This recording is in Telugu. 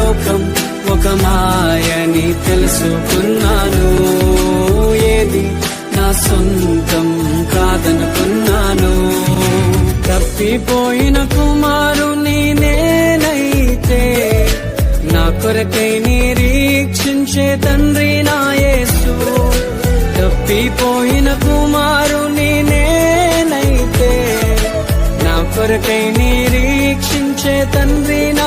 లోకం ఒక మాయని తెలుసుకున్నాను. ఏది నా సొంతం కాదనుకున్నాను. తప్పిపోయిన కుమారుని నేనైతే నా కొరకై నిరీక్షించే తండ్రి నా యేసు. తప్పిపోయిన కుమారుని నేనైతే నా కొరకై నిరీక్షించే తండ్రి నా